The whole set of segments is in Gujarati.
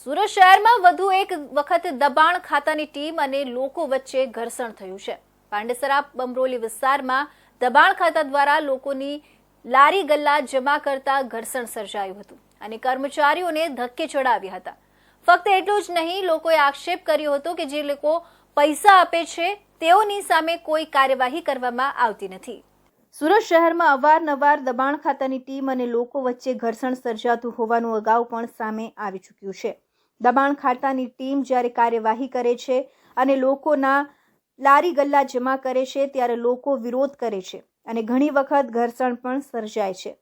સુરત શહેરમાં વધુ એક વખત દબાણ ખાતાની ટીમ અને લોકો વચ્ચે ઘર્ષણ થયું છે। પાંડેસરા બમરોલી વિસ્તારમાં દબાણ ખાતા દ્વારા લોકોની લારી ગલ્લા જમા કરતા ઘર્ષણ સર્જાયું હતું અને કર્મચારીઓને ધક્કે ચડાવ્યા હતા। ફક્ત એટલું જ નહીં, લોકોએ આક્ષેપ કર્યો હતો કે જે લોકો પૈસા આપે છે તેઓની સામે કોઈ કાર્યવાહી કરવામાં આવતી નથી। સુરત શહેરમાં અવારનવાર દબાણ ખાતાની ટીમ અને લોકો વચ્ચે ઘર્ષણ સર્જાતું હોવાનું અગાઉ પણ સામે આવી ચૂક્યું છે। દબાણ ખાતાની ટીમ જ્યારે કાર્યવાહી કરે છે અને લોકોના લારી ગલ્લા જમા કરે છે ત્યારે લોકો વિરોધ કરે છે અને ઘણી વખત ઘર્ષણ પણ સર્જાય છે।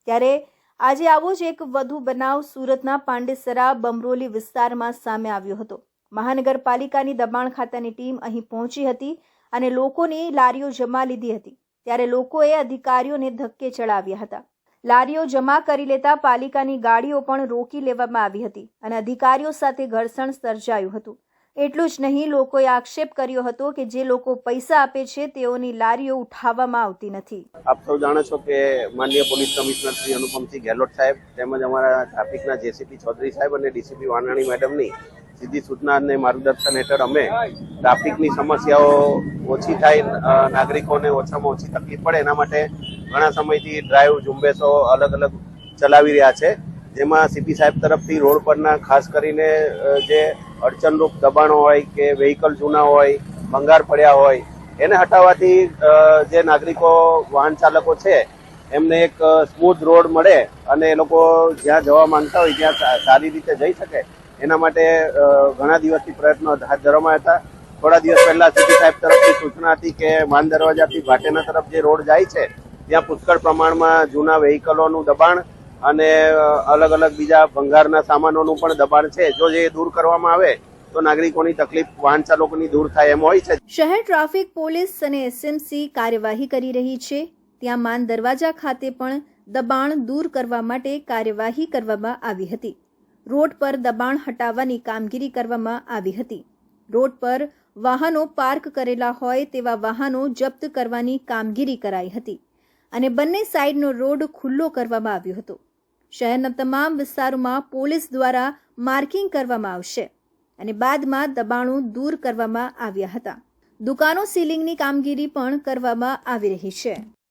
ત્યારે આજે આવો જ એક વધુ બનાવ સુરતના પાંડેસરા બમરોલી વિસ્તારમાં સામે આવ્યો હતો। મહાનગરપાલિકાની દબાણ ખાતાની ટીમ અહીં પહોંચી હતી અને લોકોની લારીઓ જમા લીધી હતી। ત્યારે લોકોએ અધિકારીઓને ધક્કે ચડાવ્યા હતા। લારીઓ જમા કરી લેતા પાલિકાની ગાડીઓ પણ રોકી લેવામાં આવી હતી અને અધિકારીઓ સાથે ઘર્ષણ સર્જાયું હતું। એટલું જ નહીં, લોકોએ આક્ષેપ કર્યો હતો કે જે લોકો પૈસા આપે છે તેઓની લારીઓ ઉઠાવવામાં આવતી નથી। આપ સૌ જાણો છો કે માનનીય પોલીસ કમિશનર શ્રી અનુપમસિંહ ગેહલોત સાહેબ તેમજ અમારા ટ્રાફિકના જેસીપી ચૌધરી સાહેબ અને ડીસીપી વાનાણી મેડમની સીધી સૂચના અને માર્ગદર્શન હેઠળ અમે ટ્રાફિકની સમસ્યાઓ ઓછી થાય, નાગરિકોને ઓછામાં ઓછી તકલીફ પડે એના માટે ઘણા સમયથી ડ્રાઈવ ઝુંબેશો અલગ અલગ ચલાવી રહ્યા છે। જેમાં સીપી સાહેબ તરફથી રોડ પરના ખાસ કરીને જે અડચણરૂપ દબાણો હોય કે વ્હીકલ જૂના હોય, ભંગાર પડ્યા હોય એને હટાવવાથી જે નાગરિકો વાહન ચાલકો છે એમને એક સ્મૂથ રોડ મળે અને એ લોકો જ્યાં જવા માંગતા હોય ત્યાં સારી રીતે જઈ શકે એના માટે ઘણા દિવસથી પ્રયત્નો હાથ ધરવામાં હતા। થોડા દિવસ પહેલા સીપી સાહેબ તરફથી સૂચના હતી કે માન દરવાજાથી ભાટેના તરફ જે રોડ જાય છે ત્યાં પુષ્કળ પ્રમાણમાં જૂના વ્હીકલોનું દબાણ અને અલગ અલગ બીજા ભંગારના સામાનોનું પણ દબાણ છે। જો જે દૂર કરવામાં આવે તો નાગરિકોની તકલીફ વાહન ચાલકોની દૂર થાય એમ હોય છે। શહેર ટ્રાફિક પોલીસ અને એસએમસી કાર્યવાહી કરી રહી છે। ત્યાં માન દરવાજા ખાતે પણ દબાણ દૂર કરવા માટે કાર્યવાહી કરવામાં આવી હતી। રોડ પર દબાણ હટાવવાની કામગીરી કરવામાં આવી હતી। રોડ પર વાહનો પાર્ક કરેલા હોય તેવા વાહનો જપ્ત કરવાની કામગીરી કરાઈ હતી અને બંને સાઈડનો રોડ ખુલ્લો કરવામાં આવ્યો હતો। શહેરના તમામ વિસ્તારોમાં પોલીસ દ્વારા માર્કિંગ કરવામાં આવશે અને બાદમાં દબાણો દૂર કરવામાં આવ્યા હતા। દુકાનો સીલિંગની કામગીરી પણ કરવામાં આવી રહી છે।